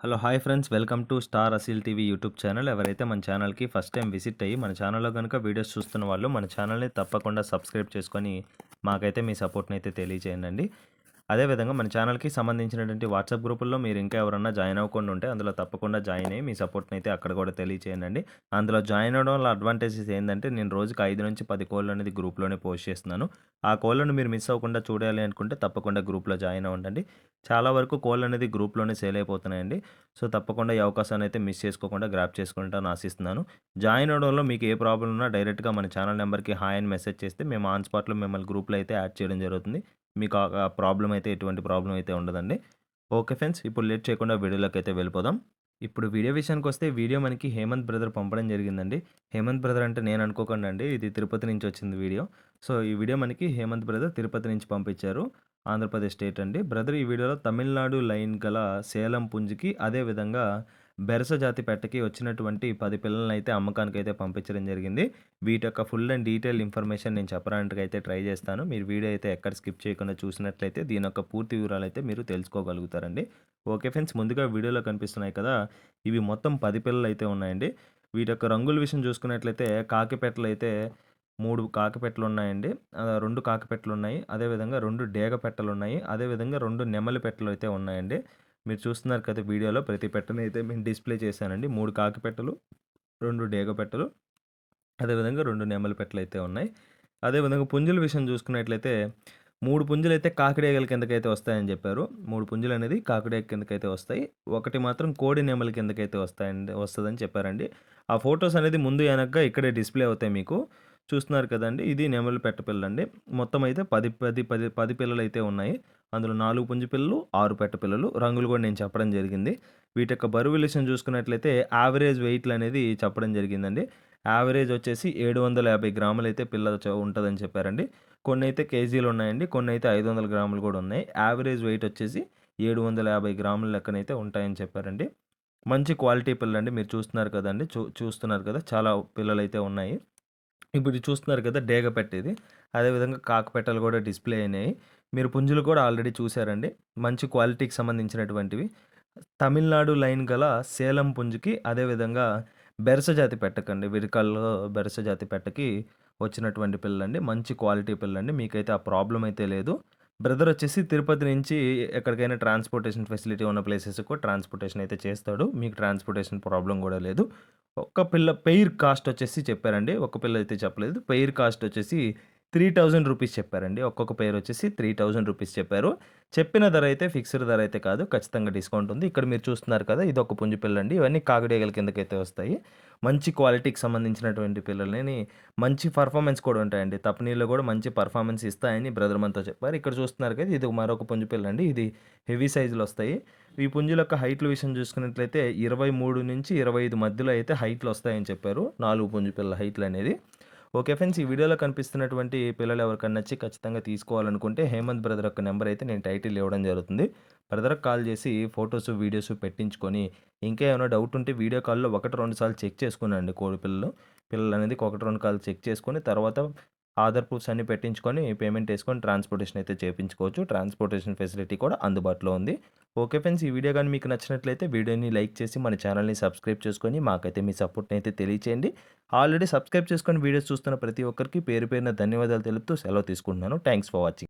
Hello hi friends, welcome to star Aseel TV YouTube channel. ఎవరైతే మన ఛానల్కి ఫస్ట్ టైం విజిట్ అయ్యి మన ఛానల్లో కనుక వీడియోస్ చూస్తున్న వాళ్ళు మన ఛానల్ని తప్పకుండా సబ్స్క్రైబ్ చేసుకొని మాకైతే మీ సపోర్ట్ని అయితే తెలియజేయండి. అదేవిధంగా మన ఛానల్కి సంబంధించినటువంటి వాట్సాప్ గ్రూపుల్లో మీరు ఇంకా ఎవరన్నా జాయిన్ అవ్వకుండా ఉంటే అందులో తప్పకుండా జాయిన్ అయ్యి మీ సపోర్ట్ని అయితే అక్కడ కూడా తెలియజేయండి. అందులో జాయిన్ అవ్వడం వల్ల అడ్వాంటేజెస్ ఏంటంటే నేను రోజుకి 5 నుంచి 10 కోళ్ళు అనేది గ్రూప్లోనే పోస్ట్ చేస్తున్నాను. ఆ కోళ్ళను మీరు మిస్ అవ్వకుండా చూడాలి అనుకుంటే తప్పకుండా గ్రూప్లో జాయిన్ అవ్వండి. చాలా వరకు కోళ్ళు అనేది గ్రూప్లోనే సేల్ అయిపోతున్నాయండి. సో తప్పకుండా ఈ అవకాశాన్ని అయితే మిస్ చేసుకోకుండా గ్రాప్ చేసుకుంటాను ఆశిస్తున్నాను. జాయిన్ అవ్వడంలో మీకు ఏ ప్రాబ్లం ఉన్నా డైరెక్ట్గా మన ఛానల్ నెంబర్కి హాయ్ అని మెసేజ్ చేస్తే మేము ఆన్ స్పాట్లో మిమ్మల్ని గ్రూప్లో అయితే యాడ్ చేయడం జరుగుతుంది. మీకు ఆ ప్రాబ్లమ్ అయితే ఎటువంటి ప్రాబ్లమ్ అయితే ఉండదండి. ఓకే ఫ్రెండ్స్, ఇప్పుడు లేట్ చేయకుండా వీడియోలోకి అయితే వెళ్ళిపోదాం. ఇప్పుడు వీడియో విషయానికొస్తే వీడియో మనకి హేమంత్ బ్రదర్ పంపడం జరిగిందండి. హేమంత్ బ్రదర్ అంటే నేను అనుకోకుండా అండి, ఇది తిరుపతి నుంచి వచ్చింది వీడియో. సో ఈ వీడియో మనకి హేమంత్ బ్రదర్ తిరుపతి నుంచి పంపించారు. ఆంధ్రప్రదేశ్ స్టేట్ అండి. బ్రదర్ ఈ వీడియోలో తమిళనాడు లైన్ గల సేలం పుంజుకి అదేవిధంగా బెరస జాతి పెట్టకి వచ్చినటువంటి 10 పిల్లలనైతే అమ్మకానికైతే పంపించడం జరిగింది. వీటి యొక్క ఫుల్ అండ్ డీటెయిల్ ఇన్ఫర్మేషన్ నేను చెప్పడానికి అయితే ట్రై చేస్తాను. మీరు వీడియో అయితే ఎక్కడ స్కిప్ చేయకుండా చూసినట్లయితే దీని యొక్క పూర్తి వివరాలైతే మీరు తెలుసుకోగలుగుతారండి. ఓకే ఫ్రెండ్స్, ముందుగా వీడియోలో కనిపిస్తున్నాయి కదా, ఇవి మొత్తం 10 పిల్లలైతే ఉన్నాయండి. వీటి యొక్క రంగుల విషయం చూసుకున్నట్లయితే కాకి పెట్టలైతే 3 కాకి పెట్టెలున్నాయండి. 2 కాకి పెట్టెలున్నాయి. అదేవిధంగా 2 డేగ పెట్టెలున్నాయి. అదేవిధంగా 2 నెమలి పెట్టెలైతే ఉన్నాయండి. మీరు చూస్తున్నారు కదా వీడియోలో ప్రతి పెట్టెని అయితే నేను డిస్‌ప్లే చేశానండి. 3 కాకి పెట్టెలు, 2 డేగ పెట్టెలు, అదేవిధంగా 2 నెమలి పెట్టెలైతే ఉన్నాయి. అదేవిధంగా పుంజుల విషయం చూసుకున్నట్లయితే 3 పుంజులైతే కాకిడేగల కిందకైతే వస్తాయని చెప్పారు. 3 పుంజులనేది కాకిడేగ కిందకైతే వస్తాయి. ఒకటి మాత్రం కోడి నెమలి కిందకైతే వస్తదని చెప్పారండి. ఆ ఫోటోస్ అనేది ముందు వెనకగా ఇక్కడే డిస్‌ప్లే అవుతాయి మీకు. చూస్తున్నారు కదండీ! ఇది నెమలి పెట్ట పిల్లండి. మొత్తం అయితే 10 పిల్లలైతే ఉన్నాయి. అందులో 4 పుంజు పిల్లలు, 6 పెట్ట పిల్లలు. రంగులు కూడా నేను చెప్పడం జరిగింది. వీటి యొక్క బరువు విషయం చూసుకున్నట్లయితే యావరేజ్ వెయిట్‌లనేది చెప్పడం జరిగిందండి. యావరేజ్ వచ్చేసి 750 గ్రాములైతే పిల్ల ఉంటదని చెప్పారండి. కొన్నైతే కేజీలు ఉన్నాయండి. కొన్నైతే 500 గ్రాములు కూడా ఉన్నాయి. యావరేజ్ వెయిట్ వచ్చేసి 750 గ్రాముల లెక్కనైతే ఉంటాయని చెప్పారండి. మంచి క్వాలిటీ పిల్లండి. మీరు చూస్తున్నారు కదండీ! చూస్తున్నారు కదా! చాలా పిల్లలైతే ఉన్నాయి. ఇప్పుడు ఇది చూస్తున్నారు కదా డేగ పెట్టేది. అదేవిధంగా కాకపెట్టెలు కూడా డిస్‌ప్లే అయినాయి. మీరు పుంజులు కూడా ఆల్రెడీ చూసారండి. మంచి క్వాలిటీకి సంబంధించినటువంటివి. తమిళనాడు లైన్ గల సేలం పుంజుకి అదేవిధంగా బెరస జాతి పెట్టకండి. విరకాల్లో బెరస జాతి పెట్టకి వచ్చినటువంటి పిల్లండి. మంచి క్వాలిటీ పిల్లండి. మీకైతే ఆ ప్రాబ్లమ్ అయితే లేదు. బ్రదర్ వచ్చేసి తిరుపతి నుంచి ఎక్కడికైనా ట్రాన్స్‌పోర్టేషన్ ఫెసిలిటీ ఉన్న ప్లేసెస్‌కి కూడా ట్రాన్స్‌పోర్టేషన్ అయితే చేస్తాడు. మీకు ట్రాన్స్‌పోర్టేషన్ ప్రాబ్లమ్ కూడా లేదు. ఒక్క పిల్ల పెయిర్ కాస్ట్ వచ్చేసి చెప్పారండి. ఒక్క పిల్ల అయితే చెప్పలేదు. పెయిర్ కాస్ట్ వచ్చేసి 3000 రూపీస్ చెప్పారండి. ఒక్కొక్క పెయిర్ వచ్చేసి 3000 రూపీస్ చెప్పారు. చెప్పిన ధర అయితే ఫిక్స్డ్ ధర అయితే కాదు. ఖచ్చితంగా డిస్కౌంట్ ఉంది. ఇక్కడ మీరు చూస్తున్నారు కదా! ఇదొక పుంజు పిల్లండి. ఇవన్నీ కాకిడేగల కిందకైతే వస్తాయి. మంచి క్వాలిటీకి సంబంధించినటువంటి పిల్లలని మంచి పర్ఫార్మెన్స్ కూడా ఉంటాయండి. తప్పనీళ్ళు కూడా మంచి పర్ఫార్మెన్స్ ఇస్తాయని బ్రదర్ మనతో చెప్పారు. ఇక్కడ చూస్తున్నారు కదా! ఇది మరొక పుంజు పిల్లండి. ఇది హెవీ సైజులో వస్తాయి. ఈ పుంజుల యొక్క హైట్‌ల విషయం చూసుకున్నట్లయితే 23-25 మధ్యలో అయితే హైట్‌లు వస్తాయని చెప్పారు. 4 పుంజు పిల్లల హైట్‌లనేది. ఓకే ఫ్రెండ్స్, ఈ వీడియోలో కనిపిస్తున్నటువంటి పిల్లలు ఎవరికన్నా నచ్చి ఖచ్చితంగా తీసుకోవాలనుకుంటే హేమంత్ బ్రదర్ యొక్క నెంబర్ అయితే నేను టైటిల్ ఇవ్వడం జరుగుతుంది. బ్రదర్‌కి కాల్ చేసి ఫోటోస్, వీడియోస్ పెట్టించుకొని ఇంకా ఏమైనా డౌట్ ఉంటే వీడియో కాల్‌లో 1, 2 సార్లు చెక్ చేసుకునండి కోడి పిల్లలు. పిల్లలనేది 1, 2 సార్లు చెక్ చేసుకొని తర్వాత ఆధార్ ప్రూఫ్స్ అన్నీ పెట్టించుకొని పేమెంట్ చేసుకొని ట్రాన్స్‌పోర్టేషన్ అయితే చేపించుకోవచ్చు. ట్రాన్స్‌పోర్టేషన్ ఫెసిలిటీ కూడా అందుబాటులో ఉంది. ఓకే ఫ్రెండ్స్, ఈ వీడియో గాని మీకు నచ్చినట్లయితే వీడియోని లైక్ చేసి మన ఛానల్‌ని సబ్స్క్రైబ్ చేసుకొని మాకైతే మీ సపోర్ట్‌ని అయితే తెలియచేయండి. ఆల్రెడీ సబ్స్క్రైబ్ చేసుకొని వీడియోస్ చూస్తున్న ప్రతి ఒక్కరికి పేరు పేరున ధన్యవాదాలు తెలుపుతూ సెలవు తీసుకుంటున్నాను. Thanks for watching.